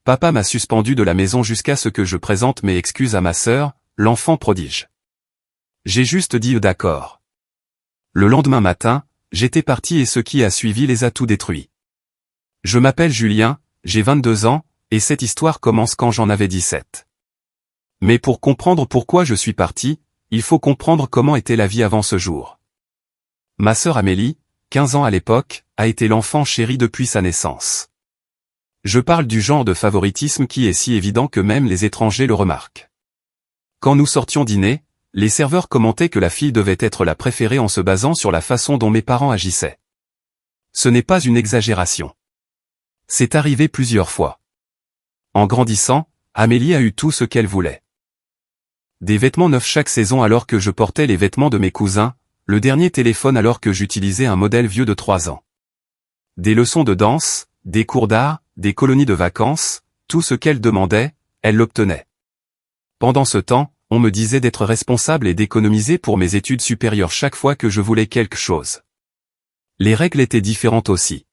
papa m'a suspendu de la maison jusqu'à ce que je présente mes excuses à ma sœur, l'enfant prodige. J'ai juste dit d'accord. Le lendemain matin, j'étais parti et ce qui a suivi les a tout détruits. Je m'appelle Julien, j'ai 22 ans, et cette histoire commence quand j'en avais 17. Mais pour comprendre pourquoi je suis parti, il faut comprendre comment était la vie avant ce jour. Ma sœur Amélie, 15 ans à l'époque, a été l'enfant chéri depuis sa naissance. Je parle du genre de favoritisme qui est si évident que même les étrangers le remarquent. Quand nous sortions dîner, les serveurs commentaient que la fille devait être la préférée en se basant sur la façon dont mes parents agissaient. Ce n'est pas une exagération. C'est arrivé plusieurs fois. En grandissant, Amélie a eu tout ce qu'elle voulait. Des vêtements neufs chaque saison alors que je portais les vêtements de mes cousins, le dernier téléphone alors que j'utilisais un modèle vieux de 3 ans. Des leçons de danse, des cours d'art, des colonies de vacances, tout ce qu'elle demandait, elle l'obtenait. Pendant ce temps, on me disait d'être responsable et d'économiser pour mes études supérieures chaque fois que je voulais quelque chose. Les règles étaient différentes aussi.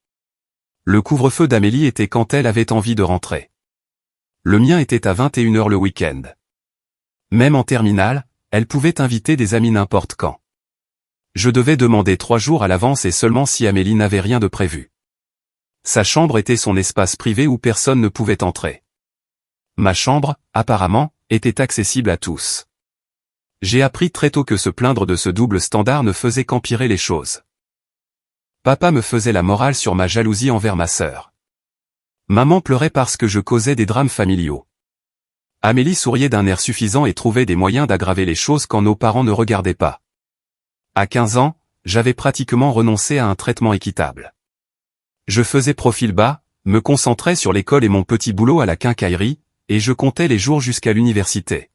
Le couvre-feu d'Amélie était quand elle avait envie de rentrer. Le mien était à 21 h le week-end. Même en terminale, elle pouvait inviter des amis n'importe quand. Je devais demander 3 jours à l'avance et seulement si Amélie n'avait rien de prévu. Sa chambre était son espace privé où personne ne pouvait entrer. Ma chambre, apparemment, était accessible à tous. J'ai appris très tôt que se plaindre de ce double standard ne faisait qu'empirer les choses. Papa me faisait la morale sur ma jalousie envers ma sœur. Maman pleurait parce que je causais des drames familiaux. Amélie souriait d'un air suffisant et trouvait des moyens d'aggraver les choses quand nos parents ne regardaient pas. À 15 ans, j'avais pratiquement renoncé à un traitement équitable. Je faisais profil bas, me concentrais sur l'école et mon petit boulot à la quincaillerie, et je comptais les jours jusqu'à l'université.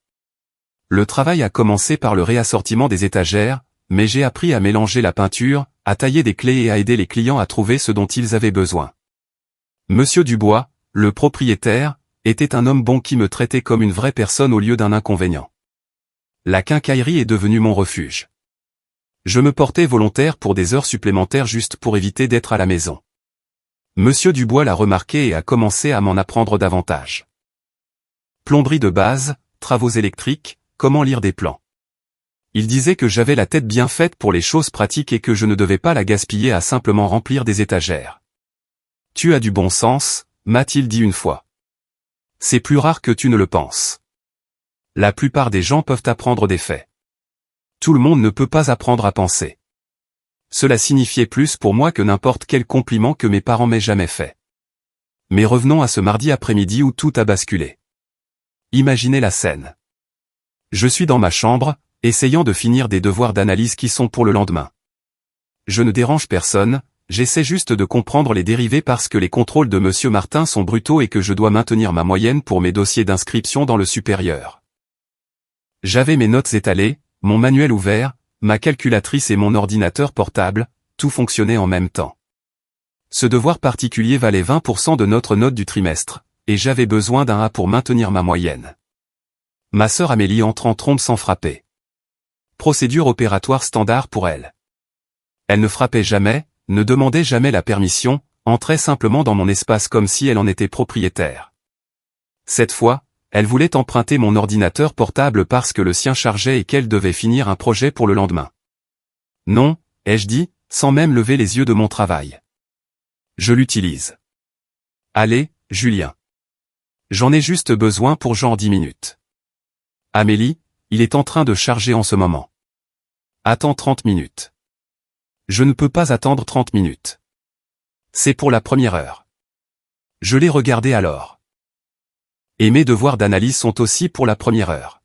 Le travail a commencé par le réassortiment des étagères, mais j'ai appris à mélanger la peinture, à tailler des clés et à aider les clients à trouver ce dont ils avaient besoin. Monsieur Dubois, le propriétaire, était un homme bon qui me traitait comme une vraie personne au lieu d'un inconvénient. La quincaillerie est devenue mon refuge. Je me portais volontaire pour des heures supplémentaires juste pour éviter d'être à la maison. Monsieur Dubois l'a remarqué et a commencé à m'en apprendre davantage. Plomberie de base, travaux électriques, comment lire des plans. Il disait que j'avais la tête bien faite pour les choses pratiques et que je ne devais pas la gaspiller à simplement remplir des étagères. Tu as du bon sens, m'a-t-il dit une fois. C'est plus rare que tu ne le penses. La plupart des gens peuvent apprendre des faits. Tout le monde ne peut pas apprendre à penser. Cela signifiait plus pour moi que n'importe quel compliment que mes parents m'aient jamais fait. Mais revenons à ce mardi après-midi où tout a basculé. Imaginez la scène. Je suis dans ma chambre, essayant de finir des devoirs d'analyse qui sont pour le lendemain. Je ne dérange personne, j'essaie juste de comprendre les dérivés parce que les contrôles de Monsieur Martin sont brutaux et que je dois maintenir ma moyenne pour mes dossiers d'inscription dans le supérieur. J'avais mes notes étalées, mon manuel ouvert, ma calculatrice et mon ordinateur portable, tout fonctionnait en même temps. Ce devoir particulier valait 20% de notre note du trimestre, et j'avais besoin d'un A pour maintenir ma moyenne. Ma sœur Amélie entre en trombe sans frapper. Procédure opératoire standard pour elle. Elle ne frappait jamais, ne demandait jamais la permission, entrait simplement dans mon espace comme si elle en était propriétaire. Cette fois, elle voulait emprunter mon ordinateur portable parce que le sien chargeait et qu'elle devait finir un projet pour le lendemain. Non, ai-je dit, sans même lever les yeux de mon travail. Je l'utilise. Allez, Julien. J'en ai juste besoin pour genre 10 minutes. Amélie, il est en train de charger en ce moment. Attends 30 minutes. Je ne peux pas attendre 30 minutes. C'est pour la première heure. Je l'ai regardé alors. Et mes devoirs d'analyse sont aussi pour la première heure.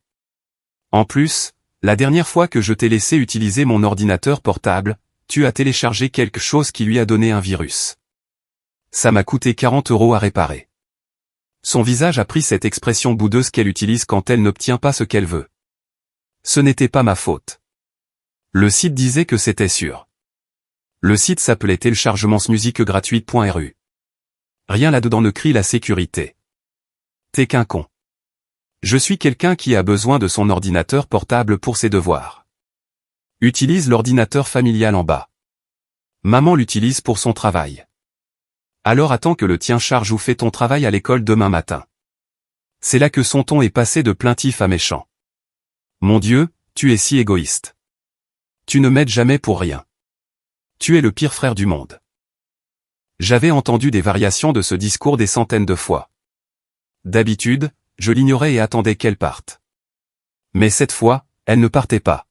En plus, la dernière fois que je t'ai laissé utiliser mon ordinateur portable, tu as téléchargé quelque chose qui lui a donné un virus. Ça m'a coûté 40 € à réparer. Son visage a pris cette expression boudeuse qu'elle utilise quand elle n'obtient pas ce qu'elle veut. Ce n'était pas ma faute. Le site disait que c'était sûr. Le site s'appelait téléchargementsmusiquegratuite.ru. Rien là-dedans ne crie la sécurité. T'es qu'un con. Je suis quelqu'un qui a besoin de son ordinateur portable pour ses devoirs. Utilise l'ordinateur familial en bas. Maman l'utilise pour son travail. Alors attends que le tien charge ou fais ton travail à l'école demain matin. C'est là que son ton est passé de plaintif à méchant. Mon Dieu, tu es si égoïste. Tu ne m'aides jamais pour rien. Tu es le pire frère du monde. J'avais entendu des variations de ce discours des centaines de fois. D'habitude, je l'ignorais et attendais qu'elle parte. Mais cette fois, elle ne partait pas.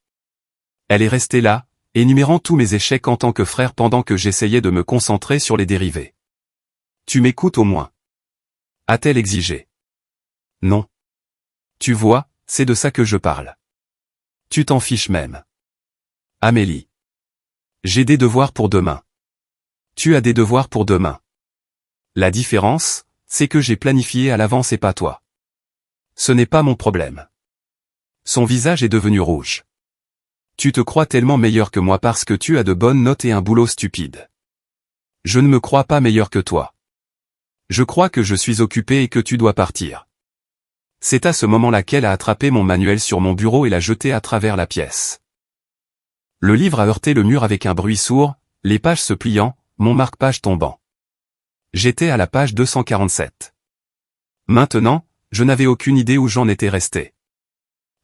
Elle est restée là, énumérant tous mes échecs en tant que frère pendant que j'essayais de me concentrer sur les dérivés. Tu m'écoutes au moins? A-t-elle exigé? Non. Tu vois, c'est de ça que je parle. Tu t'en fiches même. Amélie. J'ai des devoirs pour demain. Tu as des devoirs pour demain. La différence, c'est que j'ai planifié à l'avance et pas toi. Ce n'est pas mon problème. Son visage est devenu rouge. Tu te crois tellement meilleur que moi parce que tu as de bonnes notes et un boulot stupide. Je ne me crois pas meilleur que toi. Je crois que je suis occupé et que tu dois partir. C'est à ce moment-là qu'elle a attrapé mon manuel sur mon bureau et l'a jeté à travers la pièce. Le livre a heurté le mur avec un bruit sourd, les pages se pliant, mon marque-page tombant. J'étais à la page 247. Maintenant, je n'avais aucune idée où j'en étais resté.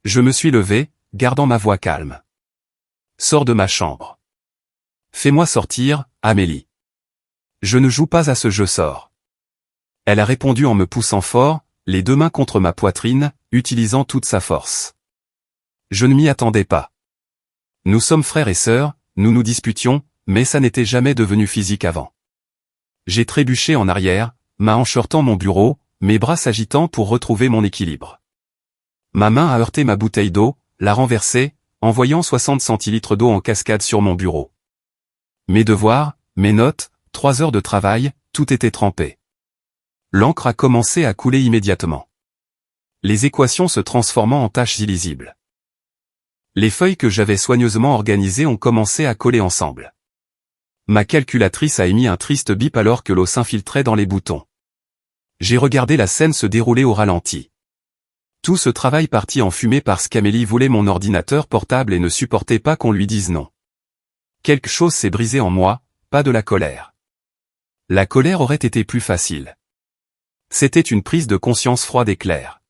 Je me suis levé, gardant ma voix calme. Sors de ma chambre. Fais-moi sortir, Amélie. Je ne joue pas à ce jeu, sors. Elle a répondu en me poussant fort, les deux mains contre ma poitrine, utilisant toute sa force. Je ne m'y attendais pas. Nous sommes frères et sœurs, nous nous disputions, mais ça n'était jamais devenu physique avant. J'ai trébuché en arrière, ma hanche heurtant mon bureau, mes bras s'agitant pour retrouver mon équilibre. Ma main a heurté ma bouteille d'eau, l'a renversée, envoyant 60 centilitres d'eau en cascade sur mon bureau. Mes devoirs, mes notes, 3 heures de travail, tout était trempé. L'encre a commencé à couler immédiatement. Les équations se transformant en taches illisibles. Les feuilles que j'avais soigneusement organisées ont commencé à coller ensemble. Ma calculatrice a émis un triste bip alors que l'eau s'infiltrait dans les boutons. J'ai regardé la scène se dérouler au ralenti. Tout ce travail partit en fumée parce qu'Amélie voulait mon ordinateur portable et ne supportait pas qu'on lui dise non. Quelque chose s'est brisé en moi, pas de la colère. La colère aurait été plus facile. C'était une prise de conscience froide et claire.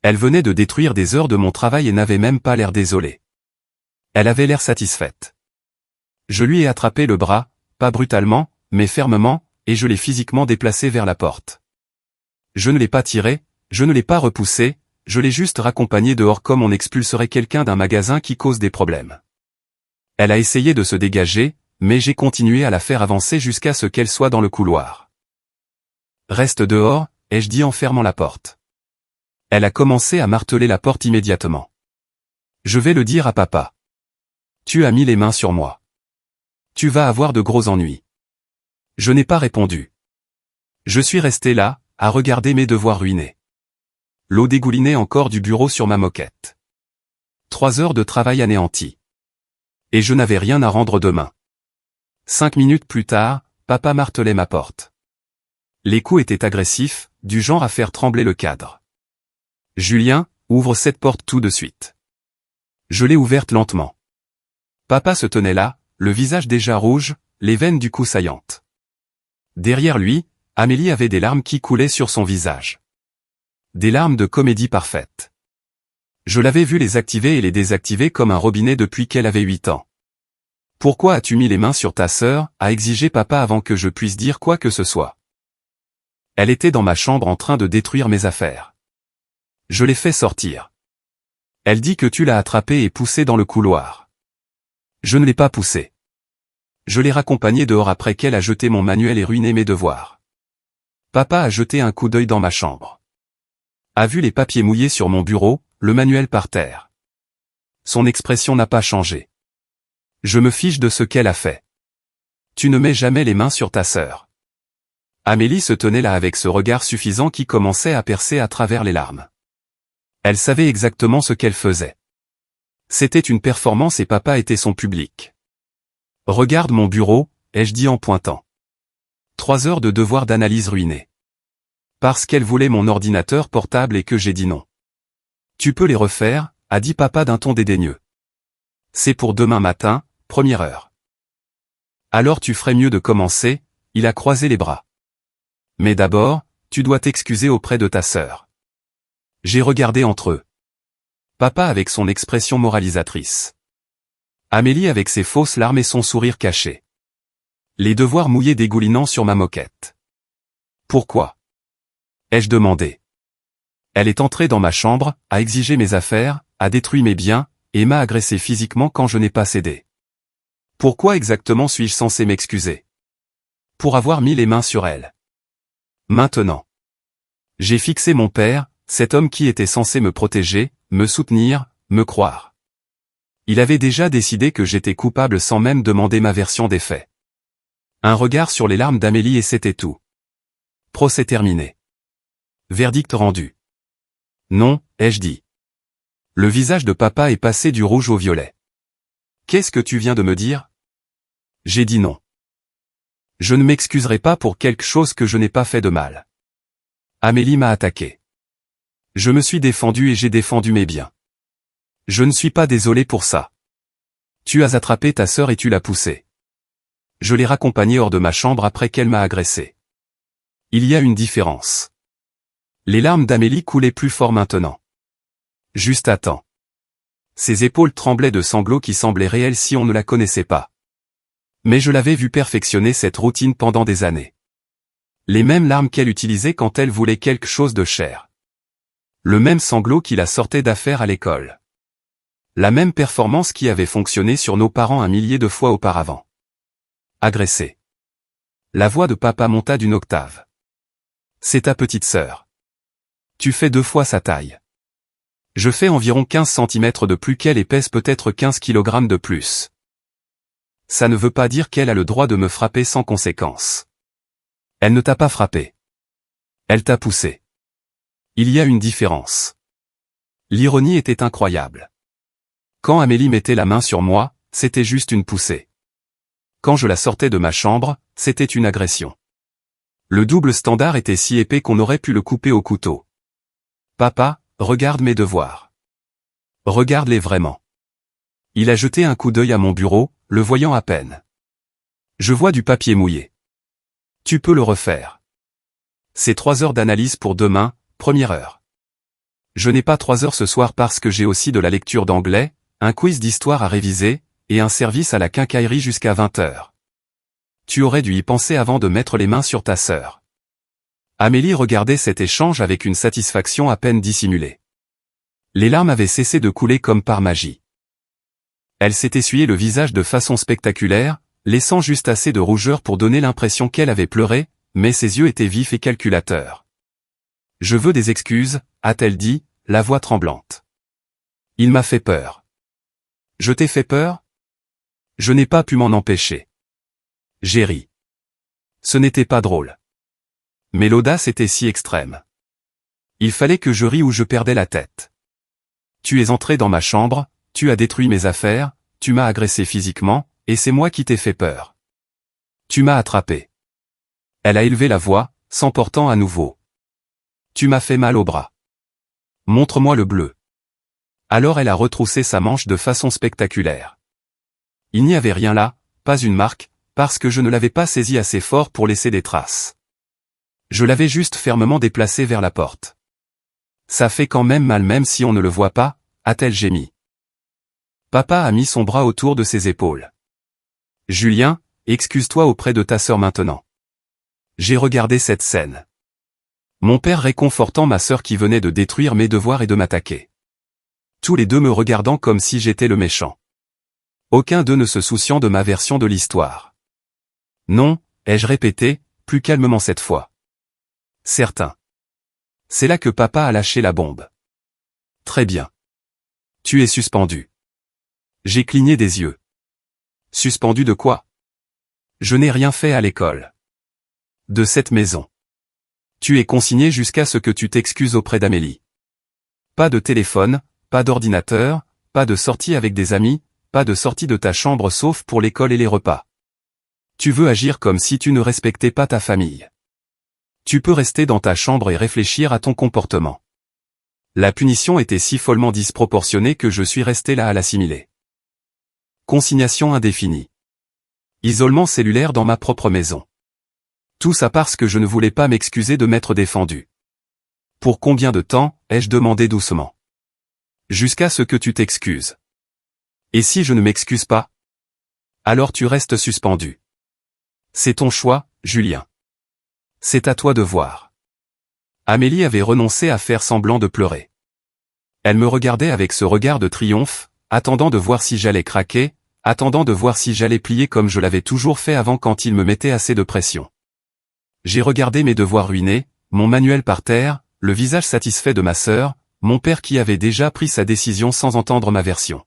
Elle venait de détruire des heures de mon travail et n'avait même pas l'air désolée. Elle avait l'air satisfaite. Je lui ai attrapé le bras, pas brutalement, mais fermement, et je l'ai physiquement déplacé vers la porte. Je ne l'ai pas tiré, je ne l'ai pas repoussé, je l'ai juste raccompagné dehors comme on expulserait quelqu'un d'un magasin qui cause des problèmes. Elle a essayé de se dégager, mais j'ai continué à la faire avancer jusqu'à ce qu'elle soit dans le couloir. Reste dehors, ai-je dit en fermant la porte. Elle a commencé à marteler la porte immédiatement. Je vais le dire à papa. Tu as mis les mains sur moi. Tu vas avoir de gros ennuis. Je n'ai pas répondu. Je suis resté là, à regarder mes devoirs ruinés. L'eau dégoulinait encore du bureau sur ma moquette. 3 heures de travail anéanties. Et je n'avais rien à rendre demain. 5 minutes plus tard, papa martelait ma porte. Les coups étaient agressifs, du genre à faire trembler le cadre. Julien, ouvre cette porte tout de suite. Je l'ai ouverte lentement. Papa se tenait là, le visage déjà rouge, les veines du cou saillantes. Derrière lui, Amélie avait des larmes qui coulaient sur son visage. Des larmes de comédie parfaite. Je l'avais vu les activer et les désactiver comme un robinet depuis qu'elle avait 8 ans. Pourquoi as-tu mis les mains sur ta sœur, a exigé papa avant que je puisse dire quoi que ce soit. Elle était dans ma chambre en train de détruire mes affaires. Je l'ai fait sortir. Elle dit que tu l'as attrapée et poussée dans le couloir. Je ne l'ai pas poussée. Je l'ai raccompagnée dehors après qu'elle a jeté mon manuel et ruiné mes devoirs. Papa a jeté un coup d'œil dans ma chambre. A vu les papiers mouillés sur mon bureau, le manuel par terre. Son expression n'a pas changé. Je me fiche de ce qu'elle a fait. Tu ne mets jamais les mains sur ta sœur. Amélie se tenait là avec ce regard suffisant qui commençait à percer à travers les larmes. Elle savait exactement ce qu'elle faisait. C'était une performance et papa était son public. Regarde mon bureau, ai-je dit en pointant. 3 heures de devoirs d'analyse ruinés. Parce qu'elle voulait mon ordinateur portable et que j'ai dit non. Tu peux les refaire, a dit papa d'un ton dédaigneux. C'est pour demain matin, 1re heure. Alors tu ferais mieux de commencer, Il a croisé les bras. Mais d'abord, tu dois t'excuser auprès de ta sœur. J'ai regardé entre eux. Papa avec son expression moralisatrice. Amélie avec ses fausses larmes et son sourire caché. Les devoirs mouillés dégoulinant sur ma moquette. Pourquoi? Ai-je demandé. Elle est entrée dans ma chambre, a exigé mes affaires, a détruit mes biens, et m'a agressé physiquement quand je n'ai pas cédé. Pourquoi exactement suis-je censé m'excuser? Pour avoir mis les mains sur elle. Maintenant. J'ai fixé mon père, cet homme qui était censé me protéger, me soutenir, me croire. Il avait déjà décidé que j'étais coupable sans même demander ma version des faits. Un regard sur les larmes d'Amélie et c'était tout. Procès terminé. Verdict rendu. Non, ai-je dit. Le visage de papa est passé du rouge au violet. Qu'est-ce que tu viens de me dire? J'ai dit non. Je ne m'excuserai pas pour quelque chose que je n'ai pas fait de mal. Amélie m'a attaqué. Je me suis défendu et j'ai défendu mes biens. Je ne suis pas désolé pour ça. Tu as attrapé ta sœur et tu l'as poussée. Je l'ai raccompagnée hors de ma chambre après qu'elle m'a agressé. Il y a une différence. Les larmes d'Amélie coulaient plus fort maintenant. Juste à temps. Ses épaules tremblaient de sanglots qui semblaient réels si on ne la connaissait pas. Mais je l'avais vue perfectionner cette routine pendant des années. Les mêmes larmes qu'elle utilisait quand elle voulait quelque chose de cher. Le même sanglot qui la sortait d'affaire à l'école. La même performance qui avait fonctionné sur nos parents un millier de fois auparavant. Agressé. La voix de papa monta d'une octave. C'est ta petite sœur. Tu fais 2 fois sa taille. Je fais environ 15 cm de plus qu'elle et pèse peut-être 15 kg de plus. Ça ne veut pas dire qu'elle a le droit de me frapper sans conséquence. Elle ne t'a pas frappé. Elle t'a poussé. Il y a une différence. L'ironie était incroyable. Quand Amélie mettait la main sur moi, c'était juste une poussée. Quand je la sortais de ma chambre, c'était une agression. Le double standard était si épais qu'on aurait pu le couper au couteau. Papa, regarde mes devoirs. Regarde-les vraiment. Il a jeté un coup d'œil à mon bureau, le voyant à peine. Je vois du papier mouillé. Tu peux le refaire. C'est 3 heures d'analyse pour demain, première heure. Je n'ai pas 3 heures ce soir parce que j'ai aussi de la lecture d'anglais, un quiz d'histoire à réviser, et un service à la quincaillerie jusqu'à 20 heures. Tu aurais dû y penser avant de mettre les mains sur ta sœur. Amélie regardait cet échange avec une satisfaction à peine dissimulée. Les larmes avaient cessé de couler comme par magie. Elle s'est essuyée le visage de façon spectaculaire, laissant juste assez de rougeur pour donner l'impression qu'elle avait pleuré, mais ses yeux étaient vifs et calculateurs. « Je veux des excuses », a-t-elle dit, la voix tremblante. « Il m'a fait peur. »« Je t'ai fait peur ?» Je n'ai pas pu m'en empêcher. J'ai ri. Ce n'était pas drôle. Mais l'audace était si extrême. Il fallait que je rie ou je perdais la tête. Tu es entré dans ma chambre, tu as détruit mes affaires, tu m'as agressé physiquement, et c'est moi qui t'ai fait peur. Tu m'as attrapé. Elle a élevé la voix, s'emportant à nouveau. Tu m'as fait mal au bras. Montre-moi le bleu. Alors elle a retroussé sa manche de façon spectaculaire. Il n'y avait rien là, pas une marque, parce que je ne l'avais pas saisi assez fort pour laisser des traces. Je l'avais juste fermement déplacé vers la porte. Ça fait quand même mal même si on ne le voit pas, a-t-elle gémi. Papa a mis son bras autour de ses épaules. Julien, excuse-toi auprès de ta sœur maintenant. J'ai regardé cette scène. Mon père réconfortant ma sœur qui venait de détruire mes devoirs et de m'attaquer. Tous les deux me regardant comme si j'étais le méchant. Aucun d'eux ne se souciant de ma version de l'histoire. Non, ai-je répété, plus calmement cette fois. Certain. C'est là que papa a lâché la bombe. Très bien. Tu es suspendu. J'ai cligné des yeux. Suspendu de quoi? Je n'ai rien fait à l'école. De cette maison. Tu es consigné jusqu'à ce que tu t'excuses auprès d'Amélie. Pas de téléphone, pas d'ordinateur, pas de sortie avec des amis, pas de sortie de ta chambre sauf pour l'école et les repas. Tu veux agir comme si tu ne respectais pas ta famille. Tu peux rester dans ta chambre et réfléchir à ton comportement. La punition était si follement disproportionnée que je suis resté là à l'assimiler. Consignation indéfinie. Isolement cellulaire dans ma propre maison. Tout ça parce que je ne voulais pas m'excuser de m'être défendu. Pour combien de temps, ai-je demandé doucement. Jusqu'à ce que tu t'excuses. Et si je ne m'excuse pas? Alors tu restes suspendu. C'est ton choix, Julien. C'est à toi de voir. Amélie avait renoncé à faire semblant de pleurer. Elle me regardait avec ce regard de triomphe, attendant de voir si j'allais craquer, attendant de voir si j'allais plier comme je l'avais toujours fait avant quand il me mettait assez de pression. J'ai regardé mes devoirs ruinés, mon manuel par terre, le visage satisfait de ma sœur, mon père qui avait déjà pris sa décision sans entendre ma version.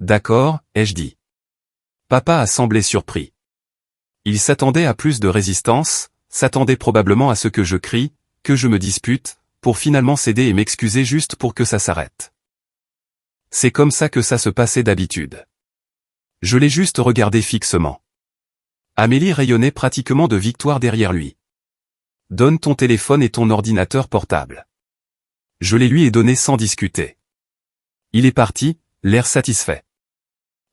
D'accord, ai-je dit. Papa a semblé surpris. Il s'attendait à plus de résistance, s'attendait probablement à ce que je crie, que je me dispute, pour finalement céder et m'excuser juste pour que ça s'arrête. C'est comme ça que ça se passait d'habitude. Je l'ai juste regardé fixement. Amélie rayonnait pratiquement de victoire derrière lui. Donne ton téléphone et ton ordinateur portable. Je les lui ai donnés sans discuter. Il est parti, l'air satisfait.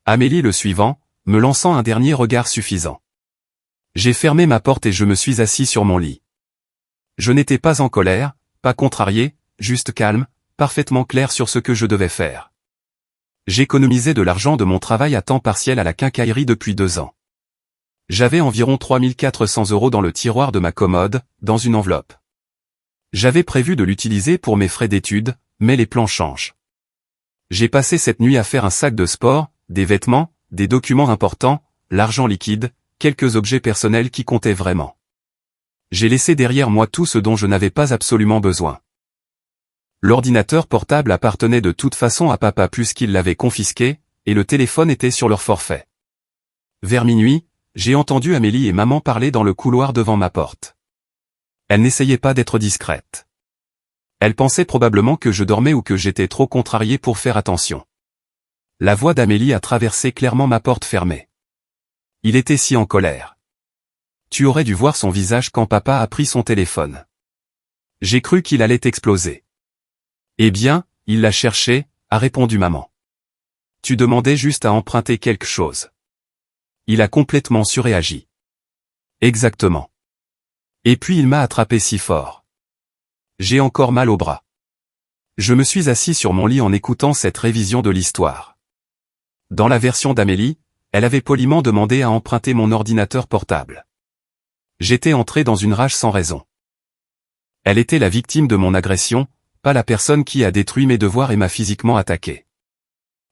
Amélie le suivant, me lançant un dernier regard suffisant. J'ai fermé ma porte et je me suis assis sur mon lit. Je n'étais pas en colère, pas contrarié, juste calme, parfaitement clair sur ce que je devais faire. J'économisais de l'argent de mon travail à temps partiel à la quincaillerie depuis 2 ans. J'avais environ 3400 € dans le tiroir de ma commode, dans une enveloppe. J'avais prévu de l'utiliser pour mes frais d'études, mais les plans changent. J'ai passé cette nuit à faire un sac de sport, des vêtements, des documents importants, l'argent liquide, quelques objets personnels qui comptaient vraiment. J'ai laissé derrière moi tout ce dont je n'avais pas absolument besoin. L'ordinateur portable appartenait de toute façon à papa puisqu'il l'avait confisqué, et le téléphone était sur leur forfait. Vers minuit, j'ai entendu Amélie et maman parler dans le couloir devant ma porte. Elles n'essayaient pas d'être discrètes. Elles pensaient probablement que je dormais ou que j'étais trop contrarié pour faire attention. La voix d'Amélie a traversé clairement ma porte fermée. Il était si en colère. Tu aurais dû voir son visage quand papa a pris son téléphone. J'ai cru qu'il allait exploser. Eh bien, il l'a cherché, a répondu maman. Tu demandais juste à emprunter quelque chose. Il a complètement surréagi. Exactement. Et puis il m'a attrapé si fort. J'ai encore mal au bras. Je me suis assis sur mon lit en écoutant cette révision de l'histoire. Dans la version d'Amélie, elle avait poliment demandé à emprunter mon ordinateur portable. J'étais entré dans une rage sans raison. Elle était la victime de mon agression, pas la personne qui a détruit mes devoirs et m'a physiquement attaqué.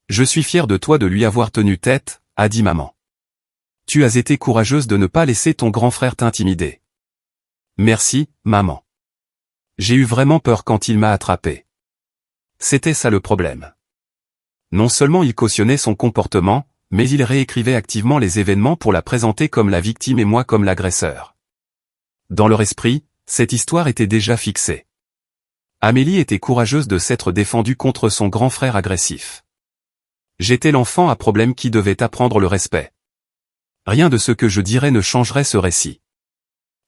Je suis fier de toi de lui avoir tenu tête, a dit maman. Tu as été courageuse de ne pas laisser ton grand frère t'intimider. Merci, maman. J'ai eu vraiment peur quand il m'a attrapé. C'était ça le problème. Non seulement il cautionnait son comportement, mais il réécrivait activement les événements pour la présenter comme la victime et moi comme l'agresseur. Dans leur esprit, cette histoire était déjà fixée. Amélie était courageuse de s'être défendue contre son grand frère agressif. J'étais l'enfant à problème qui devait apprendre le respect. Rien de ce que je dirais ne changerait ce récit.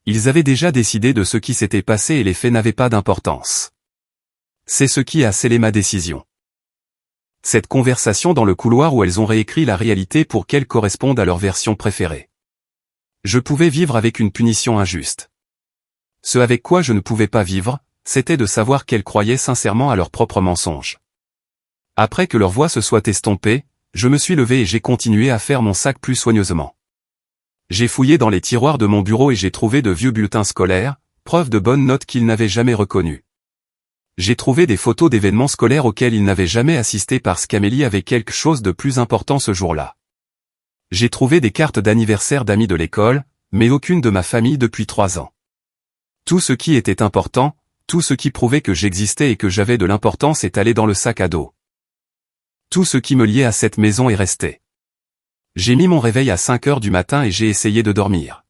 Ils avaient déjà décidé de ce qui s'était passé et les faits n'avaient pas d'importance. C'est ce qui a scellé ma décision. Cette conversation dans le couloir où elles ont réécrit la réalité pour qu'elle corresponde à leur version préférée. Je pouvais vivre avec une punition injuste. Ce avec quoi je ne pouvais pas vivre, c'était de savoir qu'elles croyaient sincèrement à leurs propres mensonges. Après que leur voix se soit estompée, je me suis levé et j'ai continué à faire mon sac plus soigneusement. J'ai fouillé dans les tiroirs de mon bureau et j'ai trouvé de vieux bulletins scolaires, preuve de bonnes notes qu'ils n'avaient jamais reconnues. J'ai trouvé des photos d'événements scolaires auxquels ils n'avaient jamais assisté parce qu'Amélie avait quelque chose de plus important ce jour-là. J'ai trouvé des cartes d'anniversaire d'amis de l'école, mais aucune de ma famille depuis 3 ans. Tout ce qui était important, tout ce qui prouvait que j'existais et que j'avais de l'importance est allé dans le sac à dos. Tout ce qui me liait à cette maison est resté. J'ai mis mon réveil à 5 heures du matin et j'ai essayé de dormir.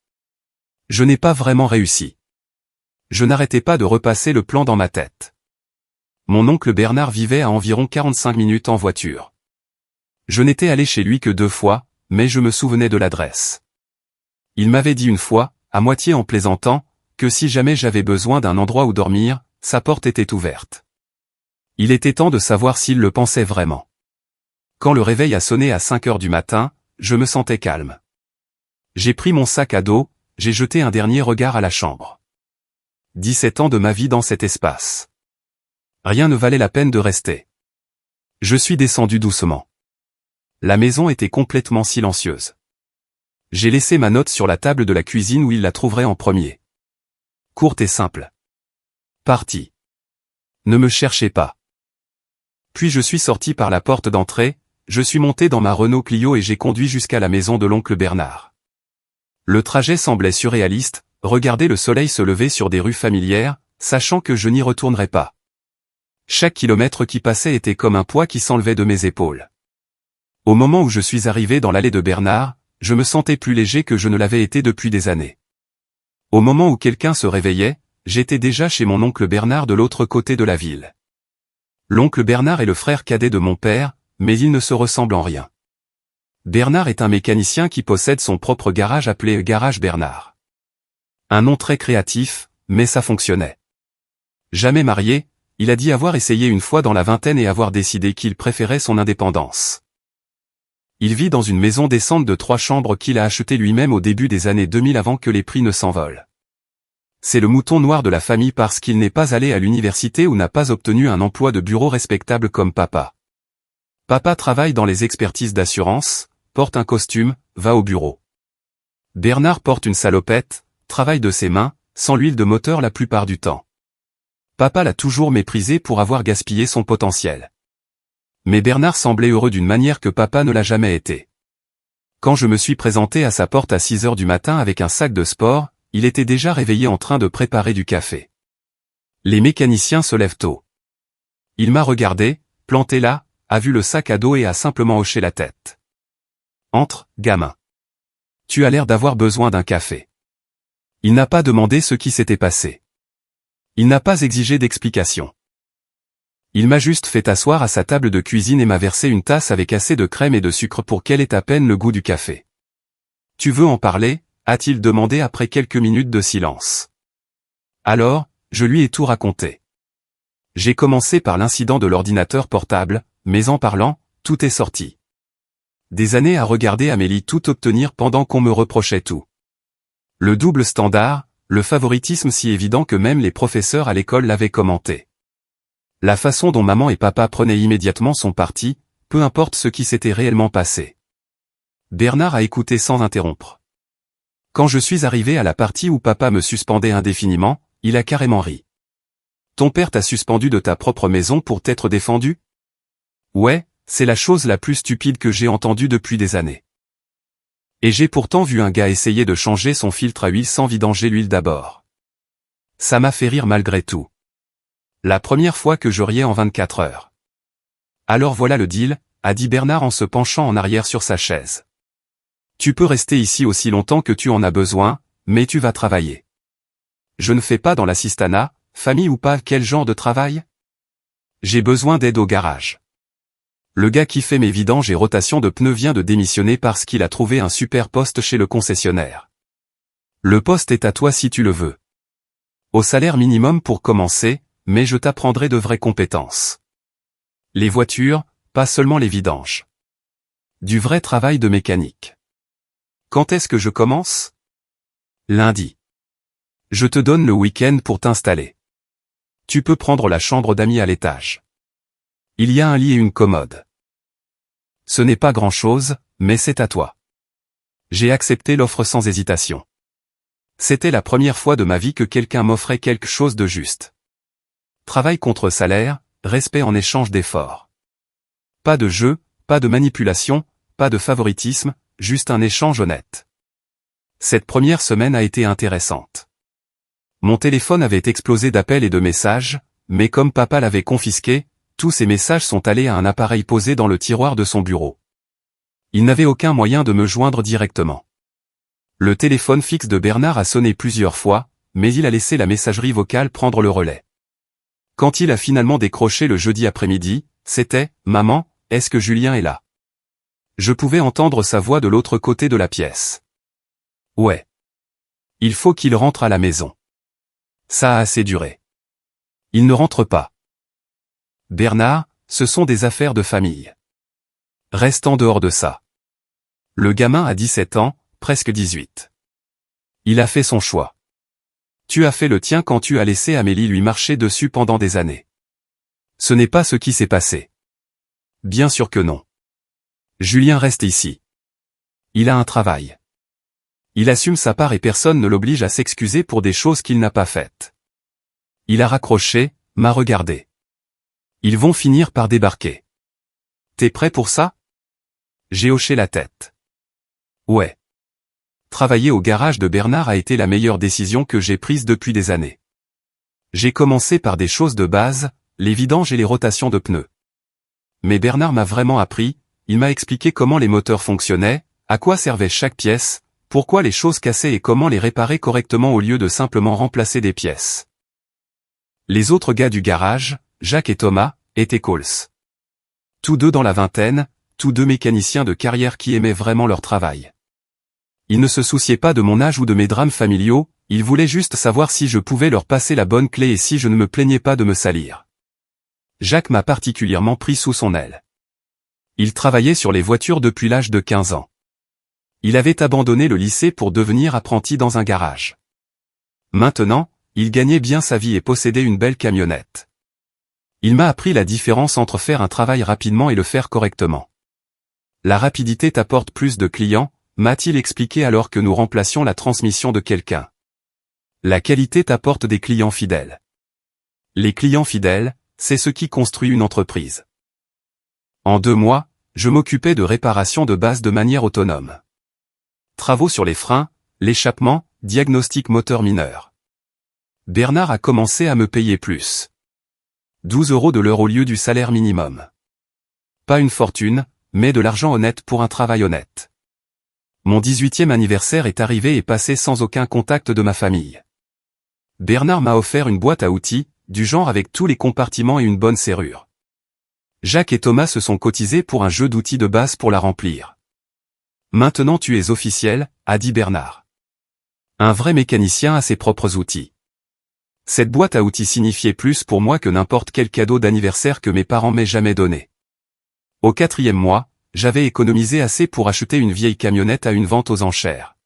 Je n'ai pas vraiment réussi. Je n'arrêtais pas de repasser le plan dans ma tête. Mon oncle Bernard vivait à environ 45 minutes en voiture. Je n'étais allé chez lui que 2 fois, mais je me souvenais de l'adresse. Il m'avait dit une fois, à moitié en plaisantant, que si jamais j'avais besoin d'un endroit où dormir, sa porte était ouverte. Il était temps de savoir s'il le pensait vraiment. Quand le réveil a sonné à 5 heures du matin, je me sentais calme. J'ai pris mon sac à dos, j'ai jeté un dernier regard à la chambre. 17 ans de ma vie dans cet espace. Rien ne valait la peine de rester. Je suis descendu doucement. La maison était complètement silencieuse. J'ai laissé ma note sur la table de la cuisine où il la trouverait en premier. Courte et simple. Parti. Ne me cherchez pas. Puis je suis sorti par la porte d'entrée, je suis monté dans ma Renault Clio et j'ai conduit jusqu'à la maison de l'oncle Bernard. Le trajet semblait surréaliste, regarder le soleil se lever sur des rues familières, sachant que je n'y retournerais pas. Chaque kilomètre qui passait était comme un poids qui s'enlevait de mes épaules. Au moment où je suis arrivé dans l'allée de Bernard, je me sentais plus léger que je ne l'avais été depuis des années. Au moment où quelqu'un se réveillait, j'étais déjà chez mon oncle Bernard de l'autre côté de la ville. L'oncle Bernard est le frère cadet de mon père, mais ils ne se ressemblent en rien. Bernard est un mécanicien qui possède son propre garage appelé Garage Bernard. Un nom très créatif, mais ça fonctionnait. Jamais marié, il a dit avoir essayé une fois dans la vingtaine et avoir décidé qu'il préférait son indépendance. Il vit dans une maison décente de 3 chambres qu'il a achetée lui-même au début des années 2000 avant que les prix ne s'envolent. C'est le mouton noir de la famille parce qu'il n'est pas allé à l'université ou n'a pas obtenu un emploi de bureau respectable comme papa. Papa travaille dans les expertises d'assurance, porte un costume, va au bureau. Bernard porte une salopette, travaille de ses mains, sans l'huile de moteur la plupart du temps. Papa l'a toujours méprisé pour avoir gaspillé son potentiel. Mais Bernard semblait heureux d'une manière que papa ne l'a jamais été. Quand je me suis présenté à sa porte à 6 heures du matin avec un sac de sport, il était déjà réveillé en train de préparer du café. Les mécaniciens se lèvent tôt. Il m'a regardé, planté là, a vu le sac à dos et a simplement hoché la tête. Entre, gamin. Tu as l'air d'avoir besoin d'un café. Il n'a pas demandé ce qui s'était passé. Il n'a pas exigé d'explication. Il m'a juste fait asseoir à sa table de cuisine et m'a versé une tasse avec assez de crème et de sucre pour qu'elle ait à peine le goût du café. Tu veux en parler ? A-t-il demandé après quelques minutes de silence. Alors, je lui ai tout raconté. J'ai commencé par l'incident de l'ordinateur portable, mais en parlant, tout est sorti. Des années à regarder Amélie tout obtenir pendant qu'on me reprochait tout. Le double standard, le favoritisme si évident que même les professeurs à l'école l'avaient commenté. La façon dont maman et papa prenaient immédiatement son parti, peu importe ce qui s'était réellement passé. Bernard a écouté sans interrompre. Quand je suis arrivé à la partie où papa me suspendait indéfiniment, il a carrément ri. Ton père t'a suspendu de ta propre maison pour t'être défendu ? Ouais, c'est la chose la plus stupide que j'ai entendue depuis des années. Et j'ai pourtant vu un gars essayer de changer son filtre à huile sans vidanger l'huile d'abord. Ça m'a fait rire malgré tout. La première fois que je riais en 24 heures. Alors voilà le deal, a dit Bernard en se penchant en arrière sur sa chaise. Tu peux rester ici aussi longtemps que tu en as besoin, mais tu vas travailler. Je ne fais pas dans l'assistanat, famille ou pas, quel genre de travail ? J'ai besoin d'aide au garage. Le gars qui fait mes vidanges et rotations de pneus vient de démissionner parce qu'il a trouvé un super poste chez le concessionnaire. Le poste est à toi si tu le veux. Au salaire minimum pour commencer, mais je t'apprendrai de vraies compétences. Les voitures, pas seulement les vidanges. Du vrai travail de mécanique. Quand est-ce que je commence ? Lundi. Je te donne le week-end pour t'installer. Tu peux prendre la chambre d'amis à l'étage. Il y a un lit et une commode. Ce n'est pas grand-chose, mais c'est à toi. J'ai accepté l'offre sans hésitation. C'était la première fois de ma vie que quelqu'un m'offrait quelque chose de juste. Travail contre salaire, respect en échange d'efforts. Pas de jeu, pas de manipulation, pas de favoritisme, juste un échange honnête. Cette première semaine a été intéressante. Mon téléphone avait explosé d'appels et de messages, mais comme papa l'avait confisqué, tous ces messages sont allés à un appareil posé dans le tiroir de son bureau. Il n'avait aucun moyen de me joindre directement. Le téléphone fixe de Bernard a sonné plusieurs fois, mais il a laissé la messagerie vocale prendre le relais. Quand il a finalement décroché le jeudi après-midi, c'était « Maman, est-ce que Julien est là ?» Je pouvais entendre sa voix de l'autre côté de la pièce. « Ouais. Il faut qu'il rentre à la maison. » Ça a assez duré. Il ne rentre pas. Bernard, ce sont des affaires de famille. Reste en dehors de ça. Le gamin a 17 ans, presque 18. Il a fait son choix. Tu as fait le tien quand tu as laissé Amélie lui marcher dessus pendant des années. Ce n'est pas ce qui s'est passé. Bien sûr que non. Julien reste ici. Il a un travail. Il assume sa part et personne ne l'oblige à s'excuser pour des choses qu'il n'a pas faites. Il a raccroché, m'a regardé. Ils vont finir par débarquer. T'es prêt pour ça? J'ai hoché la tête. Ouais. Travailler au garage de Bernard a été la meilleure décision que j'ai prise depuis des années. J'ai commencé par des choses de base, les vidanges et les rotations de pneus. Mais Bernard m'a vraiment appris, il m'a expliqué comment les moteurs fonctionnaient, à quoi servait chaque pièce, pourquoi les choses cassaient et comment les réparer correctement au lieu de simplement remplacer des pièces. Les autres gars du garage, Jacques et Thomas, étaient cols. Tous deux dans la vingtaine, tous deux mécaniciens de carrière qui aimaient vraiment leur travail. Ils ne se souciaient pas de mon âge ou de mes drames familiaux, ils voulaient juste savoir si je pouvais leur passer la bonne clé et si je ne me plaignais pas de me salir. Jacques m'a particulièrement pris sous son aile. Il travaillait sur les voitures depuis l'âge de 15 ans. Il avait abandonné le lycée pour devenir apprenti dans un garage. Maintenant, il gagnait bien sa vie et possédait une belle camionnette. Il m'a appris la différence entre faire un travail rapidement et le faire correctement. La rapidité t'apporte plus de clients, m'a-t-il expliqué alors que nous remplacions la transmission de quelqu'un. La qualité t'apporte des clients fidèles. Les clients fidèles, c'est ce qui construit une entreprise. En 2 mois, je m'occupais de réparation de base de manière autonome. Travaux sur les freins, l'échappement, diagnostic moteur mineur. Bernard a commencé à me payer plus. 12 € de l'heure au lieu du salaire minimum. Pas une fortune, mais de l'argent honnête pour un travail honnête. Mon 18e anniversaire est arrivé et passé sans aucun contact de ma famille. Bernard m'a offert une boîte à outils, du genre avec tous les compartiments et une bonne serrure. Jacques et Thomas se sont cotisés pour un jeu d'outils de base pour la remplir. Maintenant tu es officiel, a dit Bernard. Un vrai mécanicien a ses propres outils. Cette boîte à outils signifiait plus pour moi que n'importe quel cadeau d'anniversaire que mes parents m'aient jamais donné. Au 4e mois, j'avais économisé assez pour acheter une vieille camionnette à une vente aux enchères.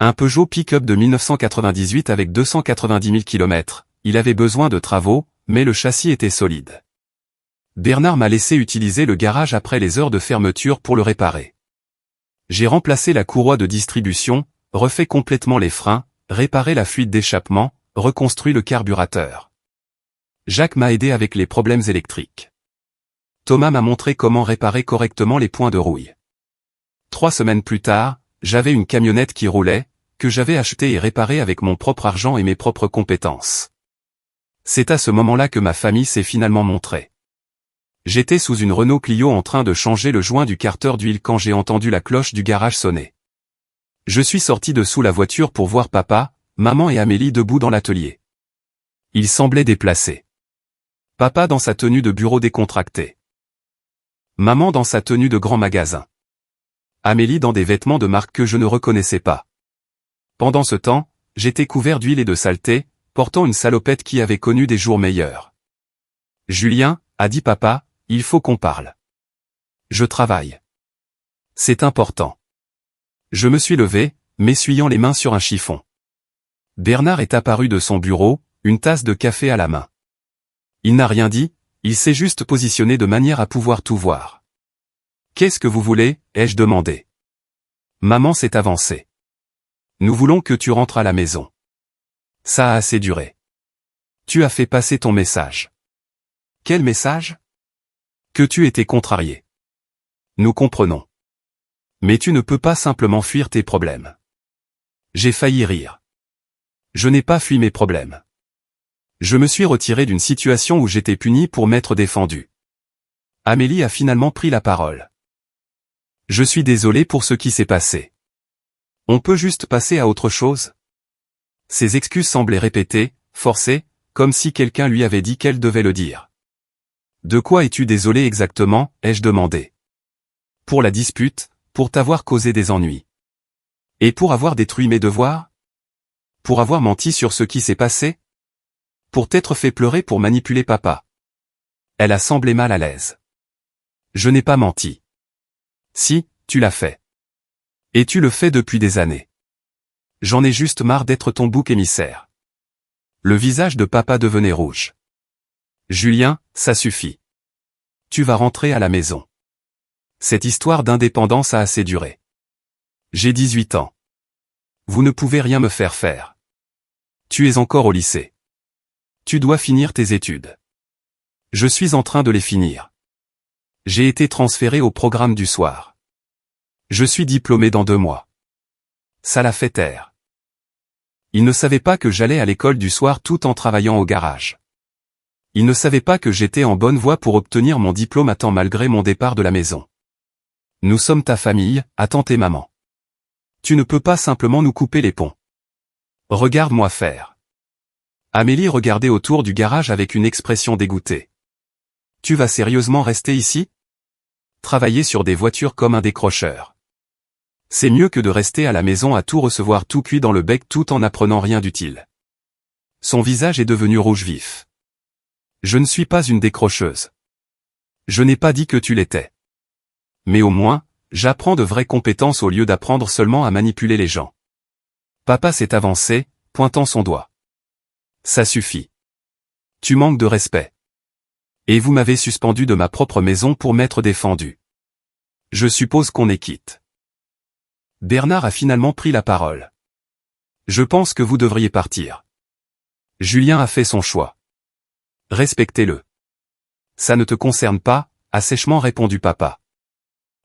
Un Peugeot pick-up de 1998 avec 290 000 km, il avait besoin de travaux, mais le châssis était solide. Bernard m'a laissé utiliser le garage après les heures de fermeture pour le réparer. J'ai remplacé la courroie de distribution, refait complètement les freins, réparé la fuite d'échappement, reconstruit le carburateur. Jacques m'a aidé avec les problèmes électriques. Thomas m'a montré comment réparer correctement les points de rouille. 3 semaines plus tard, j'avais une camionnette qui roulait, que j'avais achetée et réparée avec mon propre argent et mes propres compétences. C'est à ce moment-là que ma famille s'est finalement montrée. J'étais sous une Renault Clio en train de changer le joint du carter d'huile quand j'ai entendu la cloche du garage sonner. Je suis sorti de sous la voiture pour voir papa, maman et Amélie debout dans l'atelier. Ils semblaient déplacés. Papa dans sa tenue de bureau décontractée. Maman dans sa tenue de grand magasin. Amélie dans des vêtements de marque que je ne reconnaissais pas. Pendant ce temps, j'étais couvert d'huile et de saleté, portant une salopette qui avait connu des jours meilleurs. Julien, a dit papa, il faut qu'on parle. Je travaille. C'est important. Je me suis levé, m'essuyant les mains sur un chiffon. Bernard est apparu de son bureau, une tasse de café à la main. Il n'a rien dit, il s'est juste positionné de manière à pouvoir tout voir. « Qu'est-ce que vous voulez ?» ai-je demandé. Maman s'est avancée. « Nous voulons que tu rentres à la maison. » Ça a assez duré. Tu as fait passer ton message. Quel message? Que tu étais contrarié. Nous comprenons. Mais tu ne peux pas simplement fuir tes problèmes. J'ai failli rire. Je n'ai pas fui mes problèmes. Je me suis retiré d'une situation où j'étais puni pour m'être défendu. Amélie a finalement pris la parole. Je suis désolé pour ce qui s'est passé. On peut juste passer à autre chose? Ses excuses semblaient répétées, forcées, comme si quelqu'un lui avait dit qu'elle devait le dire. De quoi es-tu désolé exactement, ai-je demandé. Pour la dispute, pour t'avoir causé des ennuis. Et pour avoir détruit mes devoirs? Pour avoir menti sur ce qui s'est passé? Pour t'être fait pleurer pour manipuler papa. Elle a semblé mal à l'aise. Je n'ai pas menti. Si, tu l'as fait. Et tu le fais depuis des années. J'en ai juste marre d'être ton bouc émissaire. Le visage de papa devenait rouge. Julien, ça suffit. Tu vas rentrer à la maison. Cette histoire d'indépendance a assez duré. J'ai 18 ans. Vous ne pouvez rien me faire faire. Tu es encore au lycée. Tu dois finir tes études. Je suis en train de les finir. J'ai été transféré au programme du soir. Je suis diplômé dans 2 mois. Ça l'a fait taire. Il ne savait pas que j'allais à l'école du soir tout en travaillant au garage. Il ne savait pas que j'étais en bonne voie pour obtenir mon diplôme à temps malgré mon départ de la maison. Nous sommes ta famille, attends tes mamans. Tu ne peux pas simplement nous couper les ponts. Regarde-moi faire. Amélie regardait autour du garage avec une expression dégoûtée. Tu vas sérieusement rester ici? Travailler sur des voitures comme un décrocheur. C'est mieux que de rester à la maison à tout recevoir tout cuit dans le bec tout en n'apprenant rien d'utile. Son visage est devenu rouge vif. Je ne suis pas une décrocheuse. Je n'ai pas dit que tu l'étais. Mais au moins, j'apprends de vraies compétences au lieu d'apprendre seulement à manipuler les gens. Papa s'est avancé, pointant son doigt. Ça suffit. Tu manques de respect. Et vous m'avez suspendu de ma propre maison pour m'être défendu. Je suppose qu'on est quitte. Bernard a finalement pris la parole. Je pense que vous devriez partir. Julien a fait son choix. Respectez-le. Ça ne te concerne pas, a sèchement répondu papa.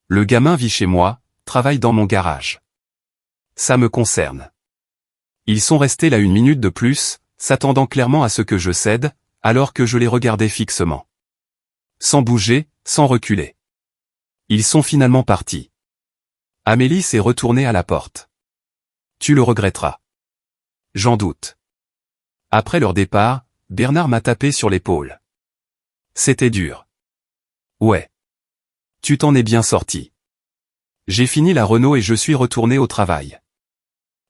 Le gamin vit chez moi, travaille dans mon garage. Ça me concerne. Ils sont restés là 1 minute de plus, s'attendant clairement à ce que je cède, alors que je les regardais fixement. Sans bouger, sans reculer. Ils sont finalement partis. Amélie s'est retournée à la porte. Tu le regretteras. J'en doute. Après leur départ, Bernard m'a tapé sur l'épaule. C'était dur. Ouais. Tu t'en es bien sorti. J'ai fini la Renault et je suis retourné au travail.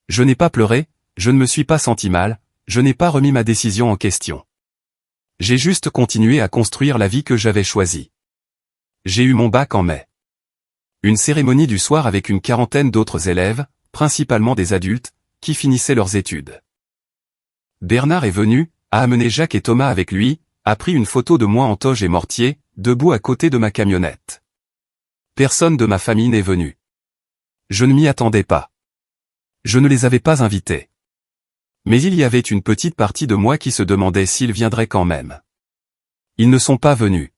Je n'ai pas pleuré, je ne me suis pas senti mal, je n'ai pas remis ma décision en question. J'ai juste continué à construire la vie que j'avais choisie. J'ai eu mon bac en mai. Une cérémonie du soir avec une 40aine d'autres élèves, principalement des adultes, qui finissaient leurs études. Bernard est venu, a amené Jacques et Thomas avec lui, a pris une photo de moi en toge et mortier, debout à côté de ma camionnette. Personne de ma famille n'est venu. Je ne m'y attendais pas. Je ne les avais pas invités. Mais il y avait une petite partie de moi qui se demandait s'ils viendraient quand même. Ils ne sont pas venus.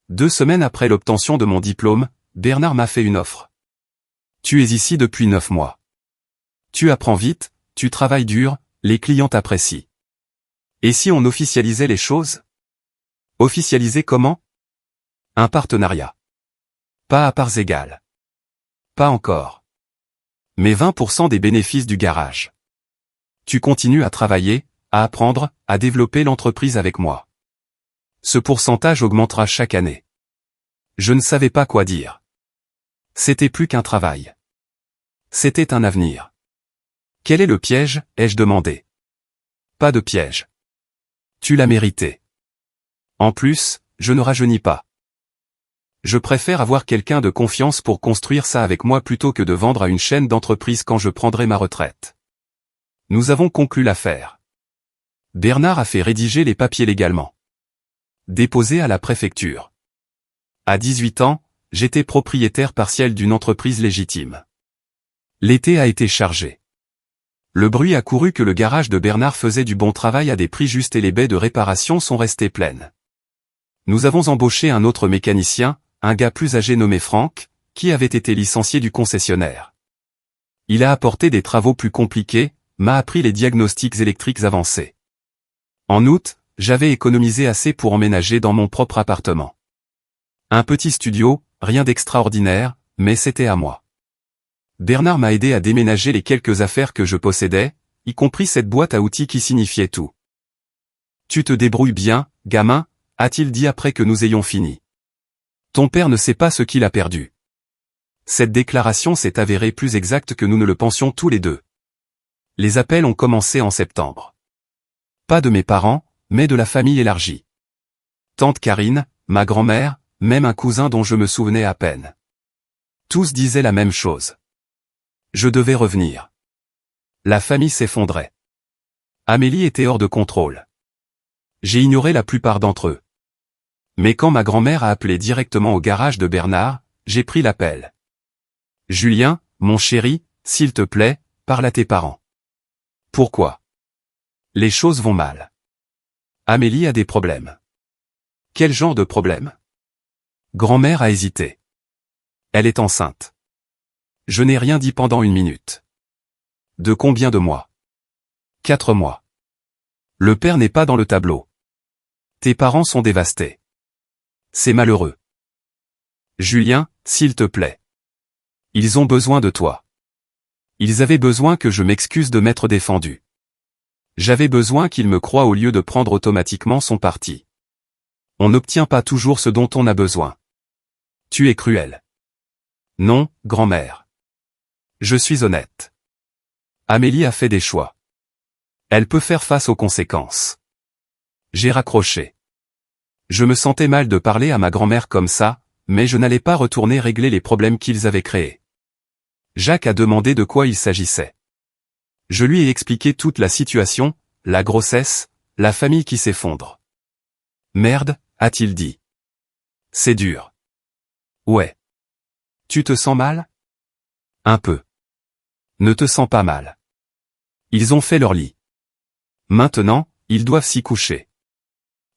2 semaines après l'obtention de mon diplôme, Bernard m'a fait une offre. Tu es ici depuis 9 mois. Tu apprends vite, tu travailles dur, les clients t'apprécient. Et si on officialisait les choses? Officialiser comment? Un partenariat. Pas à parts égales. Pas encore. Mais 20% des bénéfices du garage. Tu continues à travailler, à apprendre, à développer l'entreprise avec moi. Ce pourcentage augmentera chaque année. Je ne savais pas quoi dire. C'était plus qu'un travail. C'était un avenir. Quel est le piège, ai-je demandé. Pas de piège. Tu l'as mérité. En plus, je ne rajeunis pas. Je préfère avoir quelqu'un de confiance pour construire ça avec moi plutôt que de vendre à une chaîne d'entreprise quand je prendrai ma retraite. Nous avons conclu l'affaire. Bernard a fait rédiger les papiers légalement. Déposés à la préfecture. À 18 ans, j'étais propriétaire partiel d'une entreprise légitime. L'été a été chargé. Le bruit a couru que le garage de Bernard faisait du bon travail à des prix justes et les baies de réparation sont restées pleines. Nous avons embauché un autre mécanicien, un gars plus âgé nommé Franck, qui avait été licencié du concessionnaire. Il a apporté des travaux plus compliqués, m'a appris les diagnostics électriques avancés. En août, j'avais économisé assez pour emménager dans mon propre appartement. Un petit studio, rien d'extraordinaire, mais c'était à moi. Bernard m'a aidé à déménager les quelques affaires que je possédais, y compris cette boîte à outils qui signifiait tout. Tu te débrouilles bien, gamin, a-t-il dit après que nous ayons fini. Ton père ne sait pas ce qu'il a perdu. Cette déclaration s'est avérée plus exacte que nous ne le pensions tous les deux. Les appels ont commencé en septembre. Pas de mes parents, mais de la famille élargie. Tante Karine, ma grand-mère, même un cousin dont je me souvenais à peine. Tous disaient la même chose. Je devais revenir. La famille s'effondrait. Amélie était hors de contrôle. J'ai ignoré la plupart d'entre eux. Mais quand ma grand-mère a appelé directement au garage de Bernard, j'ai pris l'appel. Julien, mon chéri, s'il te plaît, parle à tes parents. Pourquoi? Les choses vont mal. Amélie a des problèmes. Quel genre de problème? Grand-mère a hésité. Elle est enceinte. Je n'ai rien dit pendant 1 minute. De combien de mois? 4 mois. Le père n'est pas dans le tableau. Tes parents sont dévastés. C'est malheureux. Julien, s'il te plaît. Ils ont besoin de toi. Ils avaient besoin que je m'excuse de m'être défendu. J'avais besoin qu'il me croie au lieu de prendre automatiquement son parti. On n'obtient pas toujours ce dont on a besoin. Tu es cruel. Non, grand-mère. Je suis honnête. Amélie a fait des choix. Elle peut faire face aux conséquences. J'ai raccroché. Je me sentais mal de parler à ma grand-mère comme ça, mais je n'allais pas retourner régler les problèmes qu'ils avaient créés. Jacques a demandé de quoi il s'agissait. Je lui ai expliqué toute la situation, la grossesse, la famille qui s'effondre. Merde, a-t-il dit. C'est dur. Ouais. Tu te sens mal? Un peu. Ne te sens pas mal. Ils ont fait leur lit. Maintenant, ils doivent s'y coucher.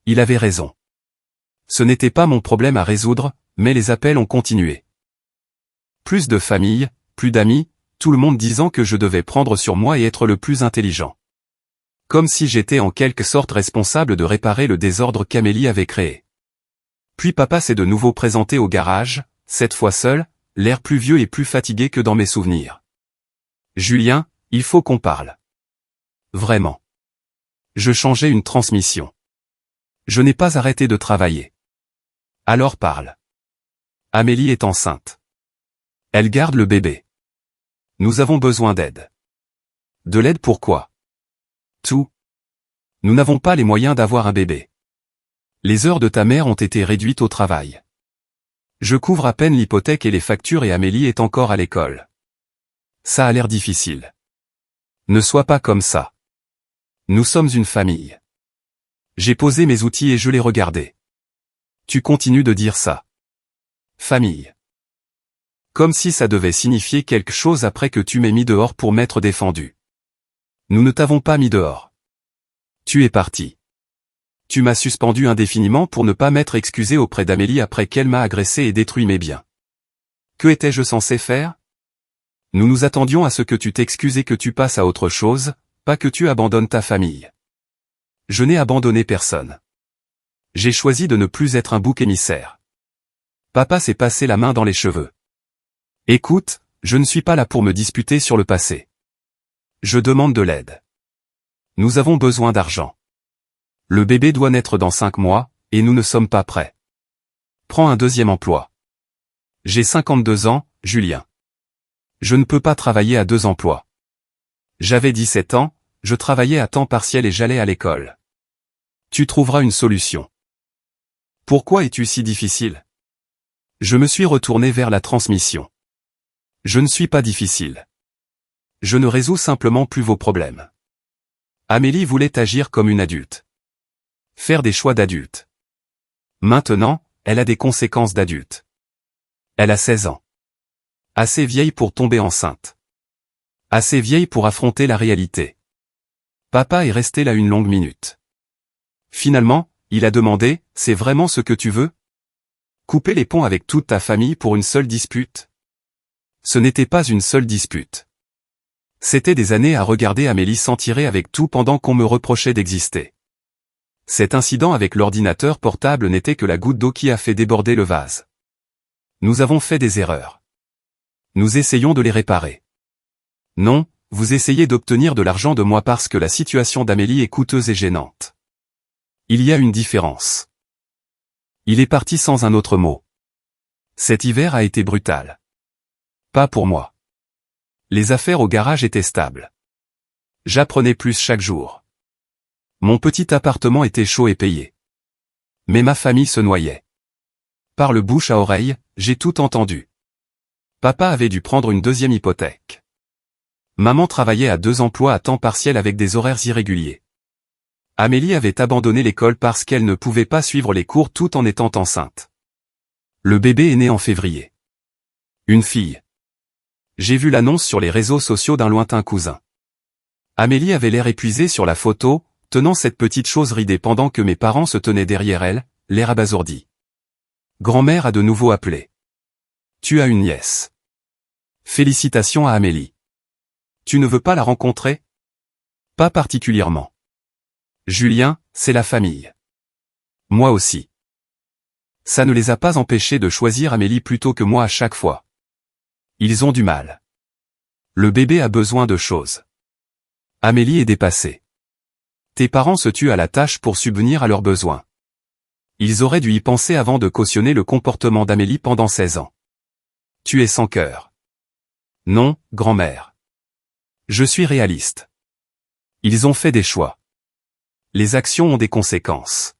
Il avait raison. Ce n'était pas mon problème à résoudre, mais les appels ont continué. Plus de famille, plus d'amis, tout le monde disant que je devais prendre sur moi et être le plus intelligent. Comme si j'étais en quelque sorte responsable de réparer le désordre qu'Amélie avait créé. Puis papa s'est de nouveau présenté au garage, cette fois seul, l'air plus vieux et plus fatigué que dans mes souvenirs. Julien, il faut qu'on parle. Vraiment. Je changeais une transmission. Je n'ai pas arrêté de travailler. Alors parle. Amélie est enceinte. Elle garde le bébé. Nous avons besoin d'aide. De l'aide pourquoi? Tout. Nous n'avons pas les moyens d'avoir un bébé. Les heures de ta mère ont été réduites au travail. Je couvre à peine l'hypothèque et les factures et Amélie est encore à l'école. Ça a l'air difficile. Ne sois pas comme ça. Nous sommes une famille. J'ai posé mes outils et je les regardais. Tu continues de dire ça. Famille. Comme si ça devait signifier quelque chose après que tu m'aies mis dehors pour m'être défendu. Nous ne t'avons pas mis dehors. Tu es parti. Tu m'as suspendu indéfiniment pour ne pas m'être excusé auprès d'Amélie après qu'elle m'a agressé et détruit mes biens. Que étais-je censé faire? Nous nous attendions à ce que tu t'excuses et que tu passes à autre chose, pas que tu abandonnes ta famille. Je n'ai abandonné personne. J'ai choisi de ne plus être un bouc émissaire. Papa s'est passé la main dans les cheveux. Écoute, je ne suis pas là pour me disputer sur le passé. Je demande de l'aide. Nous avons besoin d'argent. Le bébé doit naître dans 5 mois, et nous ne sommes pas prêts. Prends un deuxième emploi. J'ai 52 ans, Julien. Je ne peux pas travailler à 2 emplois. J'avais 17 ans, je travaillais à temps partiel et j'allais à l'école. Tu trouveras une solution. Pourquoi es-tu si difficile? Je me suis retourné vers la transmission. Je ne suis pas difficile. Je ne résous simplement plus vos problèmes. Amélie voulait agir comme une adulte. Faire des choix d'adulte. Maintenant, elle a des conséquences d'adulte. Elle a 16 ans. Assez vieille pour tomber enceinte. Assez vieille pour affronter la réalité. Papa est resté là une longue minute. Finalement, il a demandé, c'est vraiment ce que tu veux? Couper les ponts avec toute ta famille pour une seule dispute? Ce n'était pas une seule dispute. C'était des années à regarder Amélie s'en tirer avec tout pendant qu'on me reprochait d'exister. Cet incident avec l'ordinateur portable n'était que la goutte d'eau qui a fait déborder le vase. Nous avons fait des erreurs. Nous essayons de les réparer. Non, vous essayez d'obtenir de l'argent de moi parce que la situation d'Amélie est coûteuse et gênante. Il y a une différence. Il est parti sans un autre mot. Cet hiver a été brutal. Pas pour moi. Les affaires au garage étaient stables. J'apprenais plus chaque jour. Mon petit appartement était chaud et payé. Mais ma famille se noyait. Par le bouche à oreille, j'ai tout entendu. Papa avait dû prendre une deuxième hypothèque. Maman travaillait à 2 emplois à temps partiel avec des horaires irréguliers. Amélie avait abandonné l'école parce qu'elle ne pouvait pas suivre les cours tout en étant enceinte. Le bébé est né en février. Une fille. J'ai vu l'annonce sur les réseaux sociaux d'un lointain cousin. Amélie avait l'air épuisée sur la photo, tenant cette petite chose ridée pendant que mes parents se tenaient derrière elle, l'air abasourdi. Grand-mère a de nouveau appelé. Tu as une nièce. Félicitations à Amélie. Tu ne veux pas la rencontrer? Pas particulièrement. Julien, c'est la famille. Moi aussi. Ça ne les a pas empêchés de choisir Amélie plutôt que moi à chaque fois. Ils ont du mal. Le bébé a besoin de choses. Amélie est dépassée. Tes parents se tuent à la tâche pour subvenir à leurs besoins. Ils auraient dû y penser avant de cautionner le comportement d'Amélie pendant 16 ans. Tu es sans cœur. Non, grand-mère. Je suis réaliste. Ils ont fait des choix. Les actions ont des conséquences.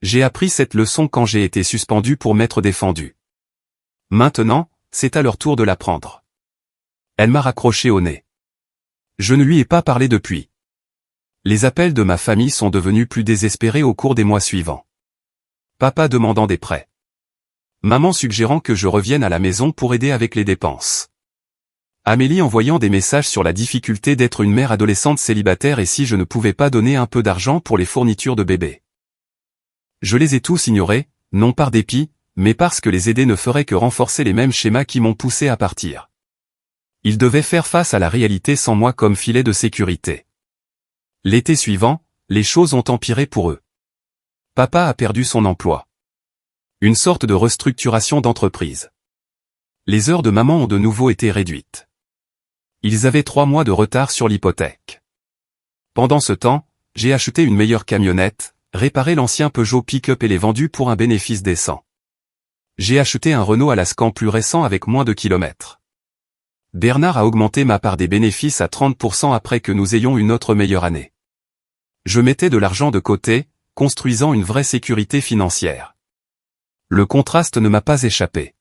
J'ai appris cette leçon quand j'ai été suspendu pour m'être défendu. Maintenant, c'est à leur tour de l'apprendre. Elle m'a raccroché au nez. Je ne lui ai pas parlé depuis. Les appels de ma famille sont devenus plus désespérés au cours des mois suivants. Papa demandant des prêts. Maman suggérant que je revienne à la maison pour aider avec les dépenses. Amélie envoyant des messages sur la difficulté d'être une mère adolescente célibataire et si je ne pouvais pas donner un peu d'argent pour les fournitures de bébé. Je les ai tous ignorés, non par dépit, mais parce que les aider ne ferait que renforcer les mêmes schémas qui m'ont poussé à partir. Ils devaient faire face à la réalité sans moi comme filet de sécurité. L'été suivant, les choses ont empiré pour eux. Papa a perdu son emploi. Une sorte de restructuration d'entreprise. Les heures de maman ont de nouveau été réduites. Ils avaient 3 mois de retard sur l'hypothèque. Pendant ce temps, j'ai acheté une meilleure camionnette, réparé l'ancien Peugeot pick-up et l'ai vendu pour un bénéfice décent. J'ai acheté un Renault Alaskan plus récent avec moins de kilomètres. Bernard a augmenté ma part des bénéfices à 30% après que nous ayons une autre meilleure année. Je mettais de l'argent de côté, construisant une vraie sécurité financière. Le contraste ne m'a pas échappé.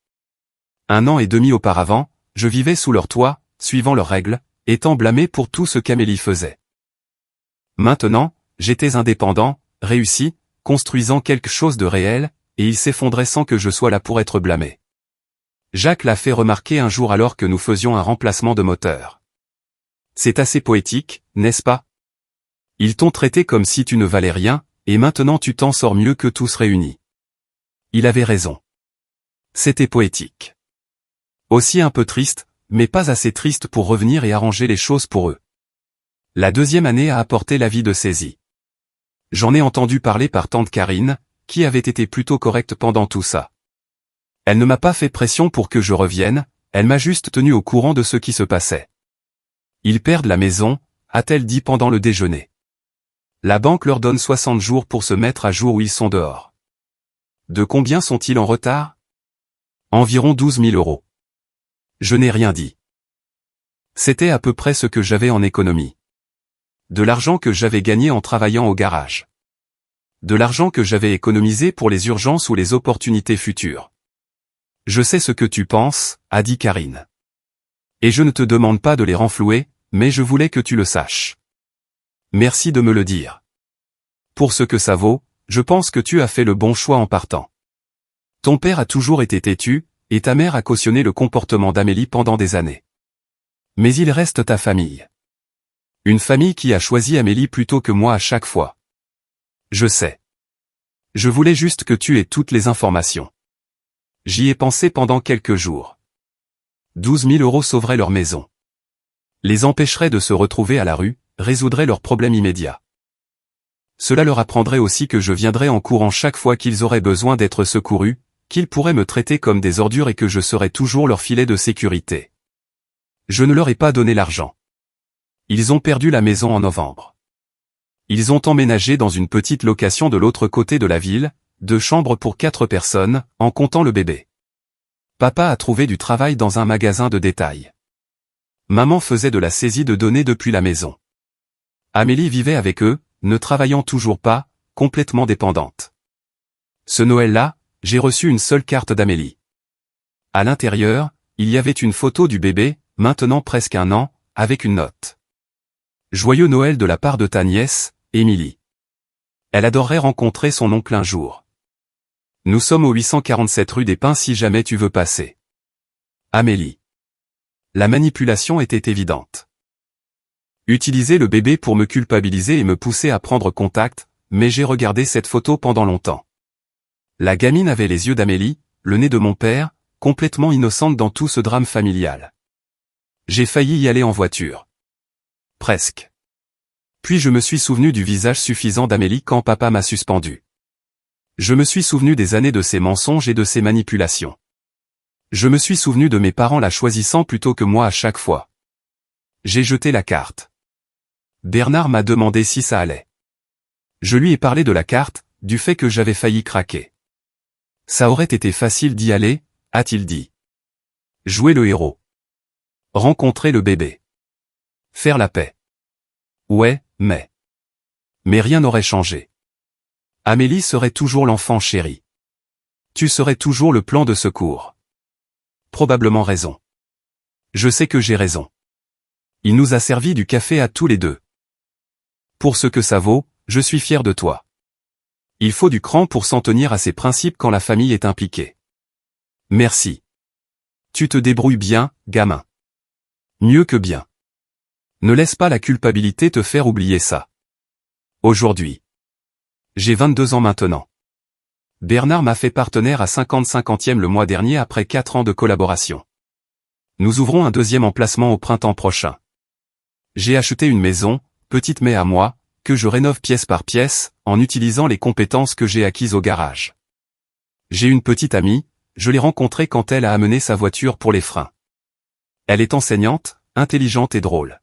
1 an et demi auparavant, je vivais sous leur toit, suivant leurs règles, étant blâmé pour tout ce qu'Amélie faisait. Maintenant, j'étais indépendant, réussi, construisant quelque chose de réel, et il s'effondrait sans que je sois là pour être blâmé. Jacques l'a fait remarquer un jour alors que nous faisions un remplacement de moteur. C'est assez poétique, n'est-ce pas? Ils t'ont traité comme si tu ne valais rien, et maintenant tu t'en sors mieux que tous réunis. Il avait raison. C'était poétique. Aussi un peu triste, mais pas assez triste pour revenir et arranger les choses pour eux. La 2e année a apporté l'avis de saisie. J'en ai entendu parler par tante Karine, qui avait été plutôt correcte pendant tout ça. Elle ne m'a pas fait pression pour que je revienne, elle m'a juste tenu au courant de ce qui se passait. Ils perdent la maison, a-t-elle dit pendant le déjeuner. La banque leur donne 60 jours pour se mettre à jour où ils sont dehors. De combien sont-ils en retard? Environ 12 000 €. Je n'ai rien dit. C'était à peu près ce que j'avais en économie. De l'argent que j'avais gagné en travaillant au garage. De l'argent que j'avais économisé pour les urgences ou les opportunités futures. Je sais ce que tu penses, a dit Karine. Et je ne te demande pas de les renflouer, mais je voulais que tu le saches. Merci de me le dire. Pour ce que ça vaut, je pense que tu as fait le bon choix en partant. Ton père a toujours été têtu, et ta mère a cautionné le comportement d'Amélie pendant des années. Mais il reste ta famille. Une famille qui a choisi Amélie plutôt que moi à chaque fois. Je sais. Je voulais juste que tu aies toutes les informations. J'y ai pensé pendant quelques jours. 12 000 € sauveraient leur maison. Les empêcherait de se retrouver à la rue, résoudrait leurs problèmes immédiats. Cela leur apprendrait aussi que je viendrais en courant chaque fois qu'ils auraient besoin d'être secourus, qu'ils pourraient me traiter comme des ordures et que je serais toujours leur filet de sécurité. Je ne leur ai pas donné l'argent. Ils ont perdu la maison en novembre. Ils ont emménagé dans une petite location de l'autre côté de la ville, 2 chambres pour 4 personnes, en comptant le bébé. Papa a trouvé du travail dans un magasin de détail. Maman faisait de la saisie de données depuis la maison. Amélie vivait avec eux, ne travaillant toujours pas, complètement dépendante. Ce Noël-là, j'ai reçu une seule carte d'Amélie. À l'intérieur, il y avait une photo du bébé, maintenant presque 1 an, avec une note. Joyeux Noël de la part de ta nièce, Émilie. Elle adorerait rencontrer son oncle un jour. Nous sommes au 847 rue des Pins si jamais tu veux passer. Amélie. La manipulation était évidente. Utiliser le bébé pour me culpabiliser et me pousser à prendre contact, mais j'ai regardé cette photo pendant longtemps. La gamine avait les yeux d'Amélie, le nez de mon père, complètement innocente dans tout ce drame familial. J'ai failli y aller en voiture. Presque. Puis je me suis souvenu du visage suffisant d'Amélie quand papa m'a suspendu. Je me suis souvenu des années de ses mensonges et de ses manipulations. Je me suis souvenu de mes parents la choisissant plutôt que moi à chaque fois. J'ai jeté la carte. Bernard m'a demandé si ça allait. Je lui ai parlé de la carte, du fait que j'avais failli craquer. Ça aurait été facile d'y aller, a-t-il dit. Jouer le héros. Rencontrer le bébé. Faire la paix. Ouais, mais rien n'aurait changé. Amélie serait toujours l'enfant chéri. Tu serais toujours le plan de secours. Probablement raison. Je sais que j'ai raison. Il nous a servi du café à tous les deux. Pour ce que ça vaut, je suis fier de toi. Il faut du cran pour s'en tenir à ses principes quand la famille est impliquée. Merci. Tu te débrouilles bien, gamin. Mieux que bien. Ne laisse pas la culpabilité te faire oublier ça. Aujourd'hui. J'ai 22 ans maintenant. Bernard m'a fait partenaire à 50-50e le mois dernier après 4 ans de collaboration. Nous ouvrons un deuxième emplacement au printemps prochain. J'ai acheté une maison, petite mais à moi, que je rénove pièce par pièce, en utilisant les compétences que j'ai acquises au garage. J'ai une petite amie, je l'ai rencontrée quand elle a amené sa voiture pour les freins. Elle est enseignante, intelligente et drôle.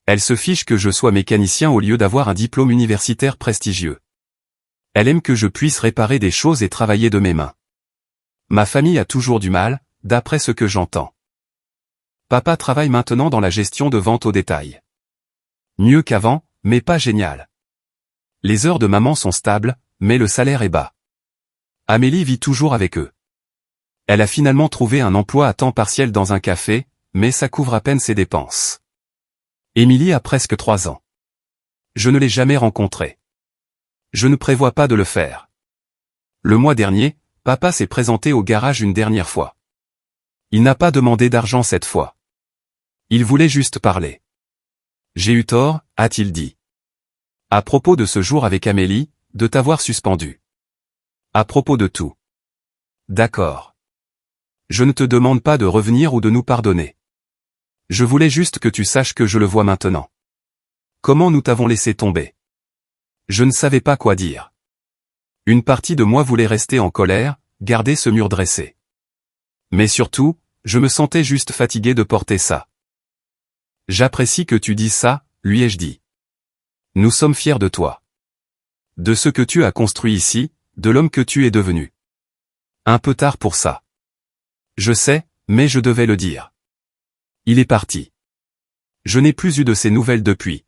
Elle se fiche que je sois mécanicien au lieu d'avoir un diplôme universitaire prestigieux. Elle aime que je puisse réparer des choses et travailler de mes mains. Ma famille a toujours du mal, d'après ce que j'entends. Papa travaille maintenant dans la gestion de vente au détail. Mieux qu'avant, mais pas génial. Les heures de maman sont stables, mais le salaire est bas. Amélie vit toujours avec eux. Elle a finalement trouvé un emploi à temps partiel dans un café, mais ça couvre à peine ses dépenses. Émilie a presque 3 ans. Je ne l'ai jamais rencontrée. Je ne prévois pas de le faire. Le mois dernier, papa s'est présenté au garage une dernière fois. Il n'a pas demandé d'argent cette fois. Il voulait juste parler. J'ai eu tort, a-t-il dit. À propos de ce jour avec Amélie, de t'avoir suspendu. À propos de tout. D'accord. Je ne te demande pas de revenir ou de nous pardonner. Je voulais juste que tu saches que je le vois maintenant. Comment nous t'avons laissé tomber. Je ne savais pas quoi dire. Une partie de moi voulait rester en colère, garder ce mur dressé. Mais surtout, je me sentais juste fatigué de porter ça. J'apprécie que tu dises ça, lui ai-je dit. Nous sommes fiers de toi. De ce que tu as construit ici, de l'homme que tu es devenu. Un peu tard pour ça. Je sais, mais je devais le dire. Il est parti. Je n'ai plus eu de ses nouvelles depuis.